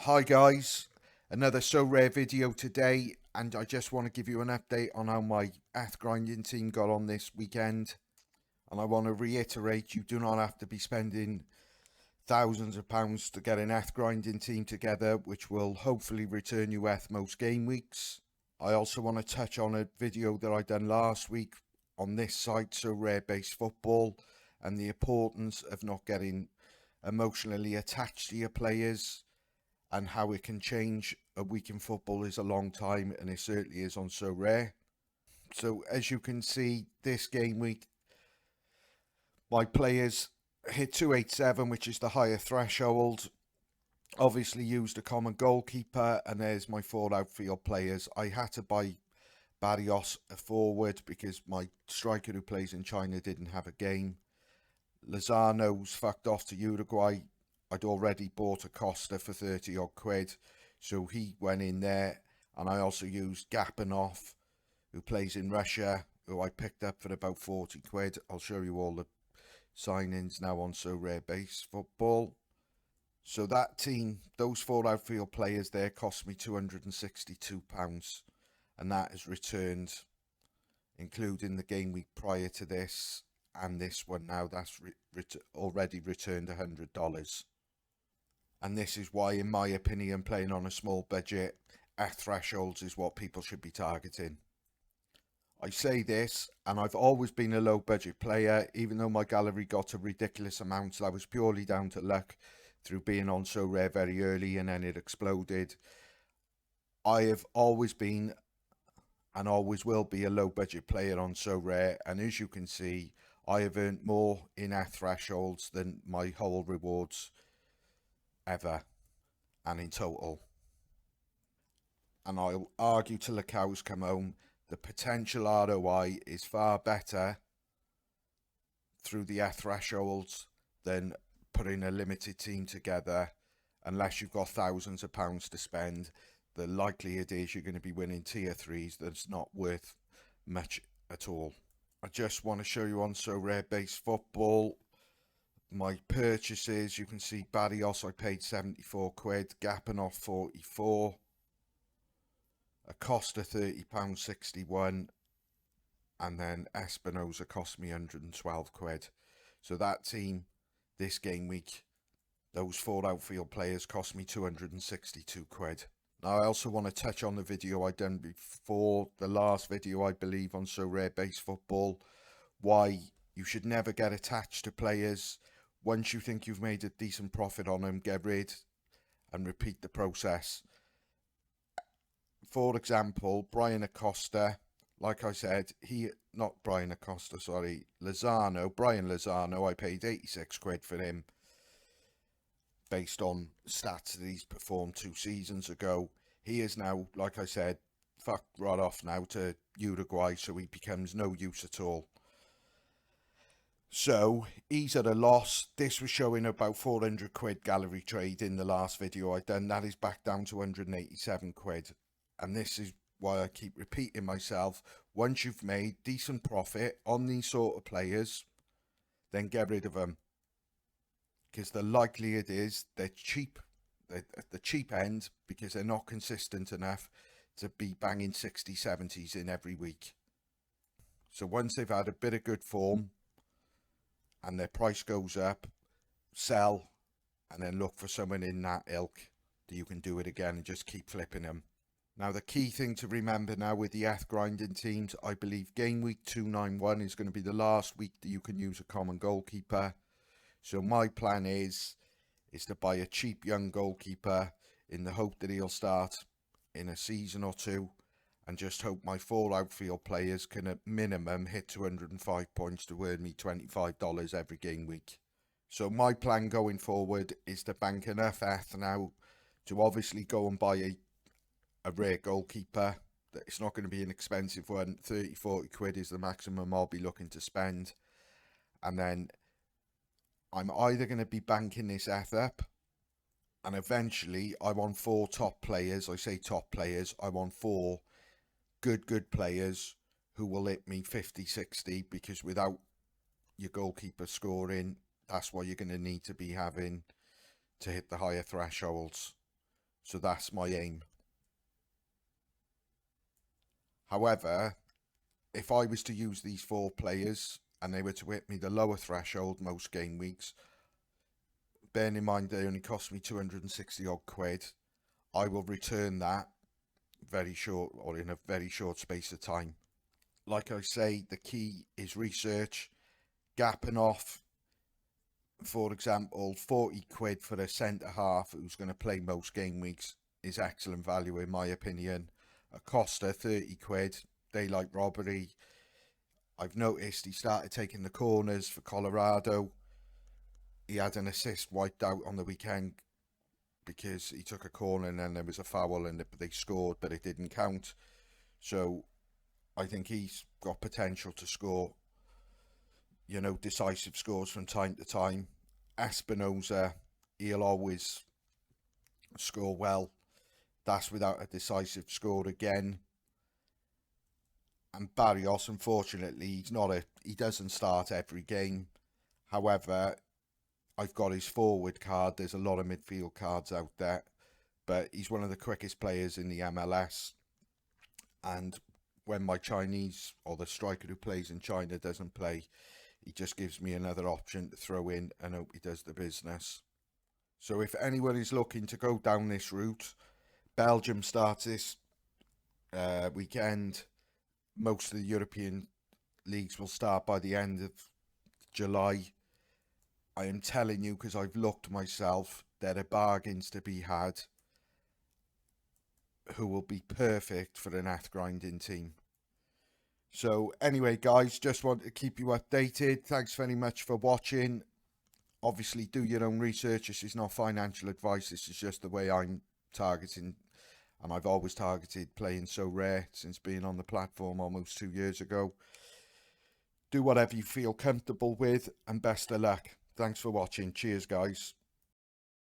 Hi guys, another Sorare video today, and I just want to give you an update on how my ETH grinding team got on this weekend. And I want to reiterate, you do not have to be spending thousands of pounds to get an ETH grinding team together, which will hopefully return you ETH most game weeks. I also want to touch on a video that I done last week on this site, Sorare Base Football, and the importance of not getting emotionally attached to your players, and how it can change. A week in football is a long time, and it certainly is on Sorare. So as you can see, this game week, my players hit 287, which is the higher threshold. Obviously used a common goalkeeper, and there's my four outfield players. I had to buy Barrios a forward because my striker who plays in China didn't have a game. Lozano's fucked off to Uruguay. I'd already bought a Costa for 30 odd quid, so he went in there. And I also used Gapanov, who plays in Russia, who I picked up for about 40 quid. I'll show you all the signings now on Sorare Base Football. So that team, those four outfield players there, cost me £262, and that has returned, including the game week prior to this and this one now, that's already returned $100. And this is why, in my opinion, playing on a small budget at thresholds is what people should be targeting. I say this, and I've always been a low budget player. Even though my gallery got a ridiculous amount, that was purely down to luck through being on Sorare very early, and then it exploded. I have always been and always will be a low budget player on Sorare, and as you can see, I have earned more in ETH thresholds than my whole rewards ever, and in total. And I'll argue till the cows come home, the potential ROI is far better through the ETH thresholds than putting a limited team together. Unless you've got thousands of pounds to spend, the likelihood is you're going to be winning tier 3s that's not worth much at all. I just want to show you on Sorare Base Football my purchases. You can see Barrios, I paid 74 quid, Gapanov 44, Acosta £30.61, and then Espinosa cost me 112 quid. So that team this game week, those four outfield players, cost me 262 quid. Now I also want to touch on the video I done before the last video, I believe, on Sorare Base Football, why you should never get attached to players. Once you think you've made a decent profit on them, get rid and repeat the process. For example, Brian Acosta, like I said, Brian Lozano, I paid 86 quid for him based on stats that he's performed 2 seasons ago. He is now, like I said, fucked right off now to Uruguay, so he becomes no use at all. So he's at a loss. This was showing about 400 quid gallery trade in the last video I done. That is back down to 187 quid. And this is why I keep repeating myself. Once you've made decent profit on these sort of players, then get rid of them. Because the likelihood is they're cheap. They're at the cheap end because they're not consistent enough to be banging 60s, 70s in every week. So once they've had a bit of good form and their price goes up, sell, and then look for someone in that ilk that you can do it again and just keep flipping them. Now the key thing to remember now with the ETH grinding teams, I believe game week 291 is going to be the last week that you can use a common goalkeeper. So my plan is to buy a cheap young goalkeeper in the hope that he'll start in a season or two, and just hope my four outfield players can at minimum hit 205 points to earn me $25 every game week. So my plan going forward is to bank enough ETH now to obviously go and buy a rare goalkeeper. It's not going to be an expensive one. 30-40 quid is the maximum I'll be looking to spend. And then I'm either going to be banking this ETH up, and eventually I want 4 top players. I say top players, I want 4 good players who will hit me 50-60, because without your goalkeeper scoring, that's what you're going to need to be having to hit the higher thresholds. So that's my aim. However, if I was to use these 4 players and they were to hit me the lower threshold most game weeks, bearing in mind they only cost me 260 odd quid, I will return that very short, or in a very short space of time. Like I say, the key is research, gapping off. For example, 40 quid for a centre half who's going to play most game weeks is excellent value in my opinion. A Costa, 30 quid, daylight robbery. I've noticed he started taking the corners for Colorado. He had an assist wiped out on the weekend because he took a corner and then there was a foul and they scored, but it didn't count. So I think he's got potential to score, you know, decisive scores from time to time. Espinosa, he'll always score well. That's without a decisive score again. And Barrios, unfortunately, he doesn't start every game. However, I've got his forward card. There's a lot of midfield cards out there, but he's one of the quickest players in the MLS. And when my Chinese, or the striker who plays in China, doesn't play, he just gives me another option to throw in and hope he does the business. So if anyone is looking to go down this route, Belgium starts this weekend. Most of the European leagues will start by the end of July. I am telling you, because I've looked myself, there are bargains to be had who will be perfect for an ath grinding team. So anyway, guys, just want to keep you updated. Thanks very much for watching. Obviously, do your own research. This is not financial advice. This is just the way I'm targeting, and I've always targeted playing So Rare since being on the platform almost 2 years ago. Do whatever you feel comfortable with, and best of luck. Thanks for watching. Cheers, guys.